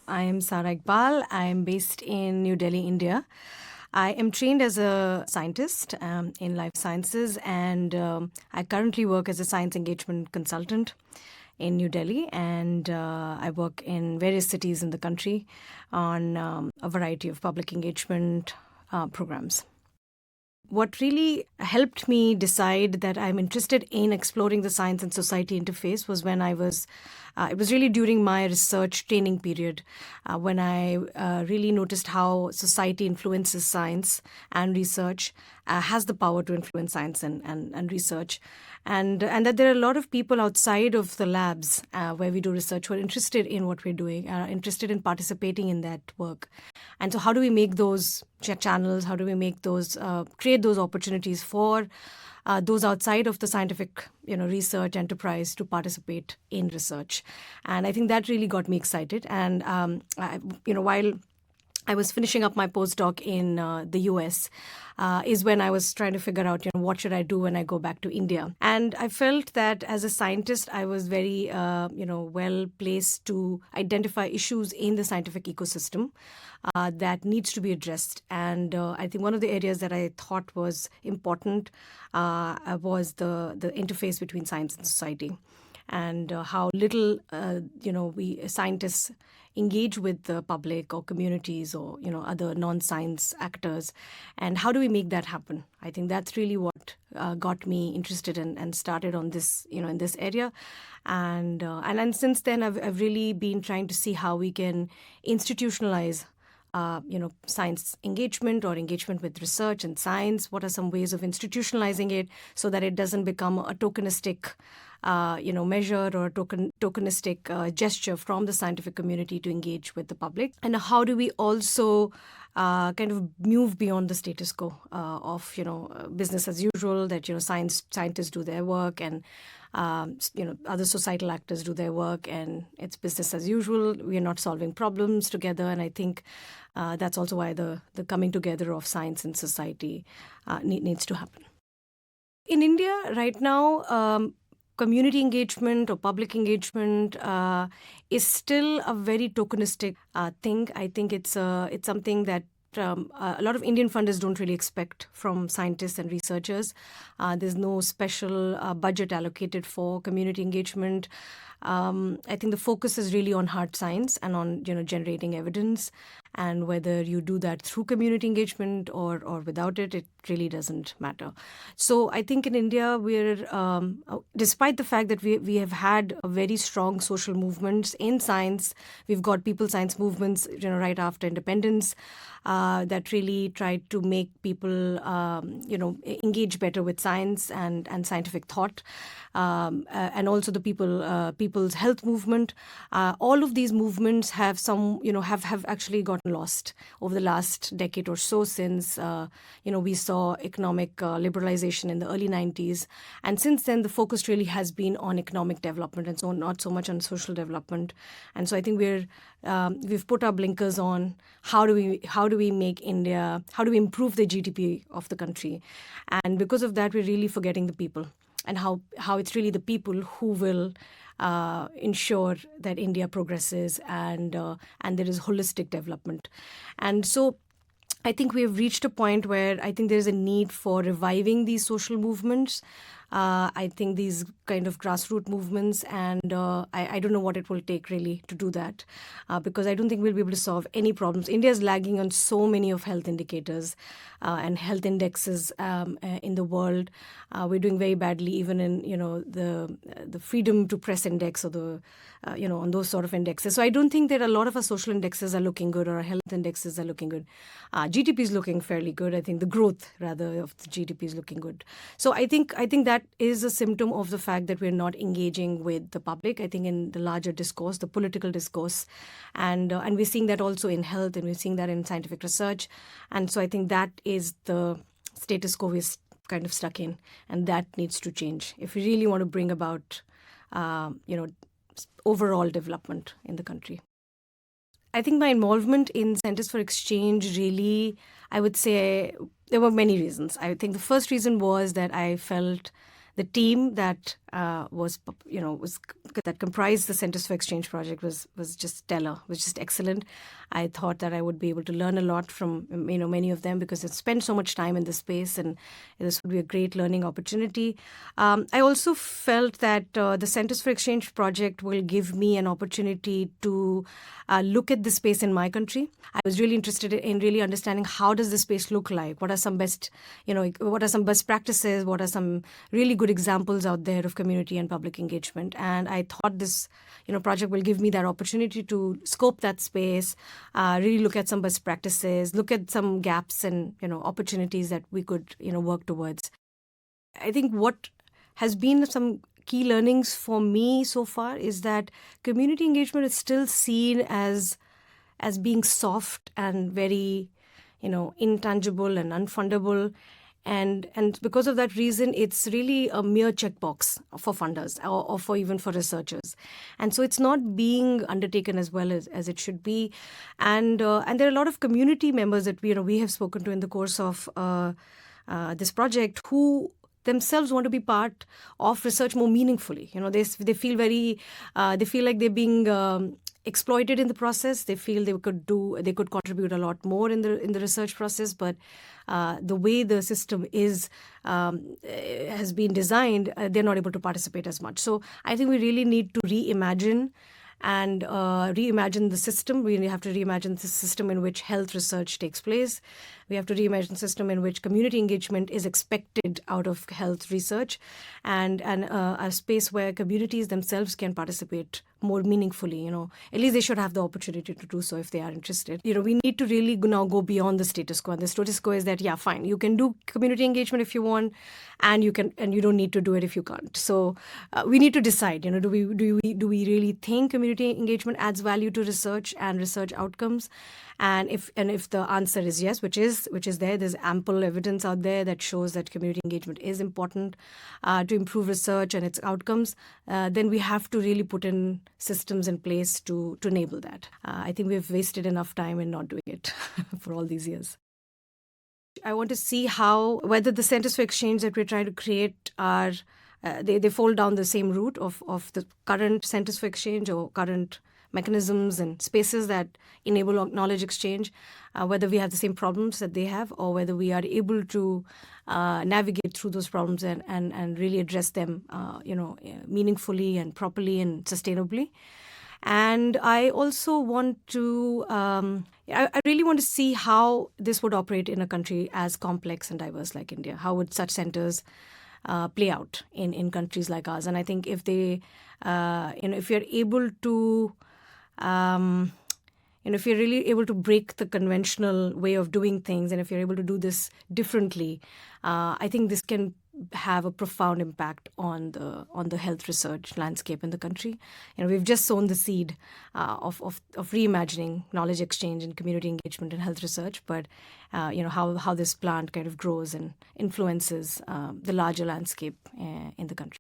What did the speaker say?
I am Sara Iqbal. I am based in New Delhi, India. I am trained as a scientist in life sciences, and I currently work as a science engagement consultant in New Delhi. And I work in various cities in the country on a variety of public engagement programs. What really helped me decide that I'm interested in exploring the science and society interface was when it was really during my research training period when I really noticed how society influences science and research, has the power to influence science and research. And that there are a lot of people outside of the labs where we do research who are interested in what we're doing, are interested in participating in that work. And so how do we make those channels, how do we make those, create those opportunities for those outside of the scientific research enterprise to participate in research? And I think that really got me excited. And while I was finishing up my postdoc in the US, is when I was trying to figure out, what should I do when I go back to India? And I felt that as a scientist, I was very, well placed to identify issues in the scientific ecosystem that needs to be addressed. And I think one of the areas that I thought was important was the interface between science and society, and how little, we scientists engage with the public or communities or other non-science actors, and how do we make that happen? I think that's really what got me interested and started on this in this area, and since then I've really been trying to see how we can institutionalize science engagement or engagement with research and science. What are some ways of institutionalizing it so that it doesn't become a tokenistic measure or a tokenistic gesture from the scientific community to engage with the public? And how do we also kind of move beyond the status quo of business as usual, that scientists do their work and other societal actors do their work and it's business as usual. We are not solving problems together, and I think that's also why the coming together of science and society needs to happen. In India right now, community engagement or public engagement is still a very tokenistic thing. I think it's something that a lot of Indian funders don't really expect from scientists and researchers. There's no special budget allocated for community engagement. I think the focus is really on hard science and on generating evidence, and whether you do that through community engagement or without it, it really doesn't matter. So I think in India, we're despite the fact that we have had a very strong social movements in science, we've got people science movements right after independence that really tried to make people engage better with science and scientific thought, and also the people's health movement. All of these movements have have actually gotten lost over the last decade or so, since we saw economic liberalization in the early 90s, and since then the focus really has been on economic development and so not so much on social development. And so I think we've put our blinkers on how do we make India, how do we improve the GDP of the country, and because of that we're really forgetting the people and how it's really the people who will ensure that India progresses and there is holistic development. And so I think we have reached a point where I think there's a need for reviving these social movements. I think these kind of grassroots movements, and I don't know what it will take really to do that, because I don't think we'll be able to solve any problems. India is lagging on so many of health indicators and health indexes in the world. We're doing very badly even in the freedom to press index or the on those sort of indexes. So I don't think that a lot of our social indexes are looking good or our health indexes are looking good. GDP is looking fairly good. I think the growth rather of the GDP is looking good. So I think that is a symptom of the fact that we're not engaging with the public. I think in the larger discourse, the political discourse, and we're seeing that also in health, and we're seeing that in scientific research. And so I think that is the status quo we're kind of stuck in, and that needs to change if we really want to bring about overall development in the country. I think my involvement in Centers for Exchange really, I would say, there were many reasons. I think the first reason was that I felt the team that that comprised the Centers for Exchange project was just stellar, was just excellent. I thought that I would be able to learn a lot from many of them because I spent so much time in this space, and this would be a great learning opportunity. I also felt that the Centers for Exchange project will give me an opportunity to look at the space in my country. I was really interested in really understanding how does the space look like. What are some best practices? What are some really good examples out there of community and public engagement? And I thought this project will give me that opportunity to scope that space, really look at some best practices, look at some gaps and opportunities that we could work towards. I think what has been some key learnings for me so far is that community engagement is still seen as being soft and very intangible and unfundable. And because of that reason, it's really a mere checkbox for funders or for even for researchers. And so it's not being undertaken as well as it should be. And there are a lot of community members that we have spoken to in the course of this project who themselves want to be part of research more meaningfully. They feel like they're being exploited in the process. They feel they could contribute a lot more in the research process, but the way the system has been designed, they're not able to participate as much. So I think we really need to reimagine the system. We have to reimagine the system in which health research takes place. We have to reimagine the system in which community engagement is expected out of health research, and a space where communities themselves can participate more meaningfully. At least they should have the opportunity to do so if they are interested. We need to really now go beyond the status quo. And the status quo is that, yeah, fine, you can do community engagement if you want, and you don't need to do it if you can't. So we need to decide. Do we really think community engagement adds value to research and research outcomes? And if the answer is yes, which is there's ample evidence out there that shows that community engagement is important to improve research and its outcomes, then we have to really put in systems in place to enable that. I think we've wasted enough time in not doing it for all these years. I want to see whether the Centers for Exchange that we're trying to create are they fall down the same route of the current Centers for Exchange or current mechanisms and spaces that enable knowledge exchange, whether we have the same problems that they have, or whether we are able to navigate through those problems and really address them meaningfully and properly and sustainably. And I also want to, I really want to see how this would operate in a country as complex and diverse like India. How would such centers play out in countries like ours? And I think if they, if you're able to, if you're really able to break the conventional way of doing things, and if you're able to do this differently, I think this can have a profound impact on the health research landscape in the country. We've just sown the seed of reimagining knowledge exchange and community engagement in health research, but how this plant kind of grows and influences the larger landscape in the country.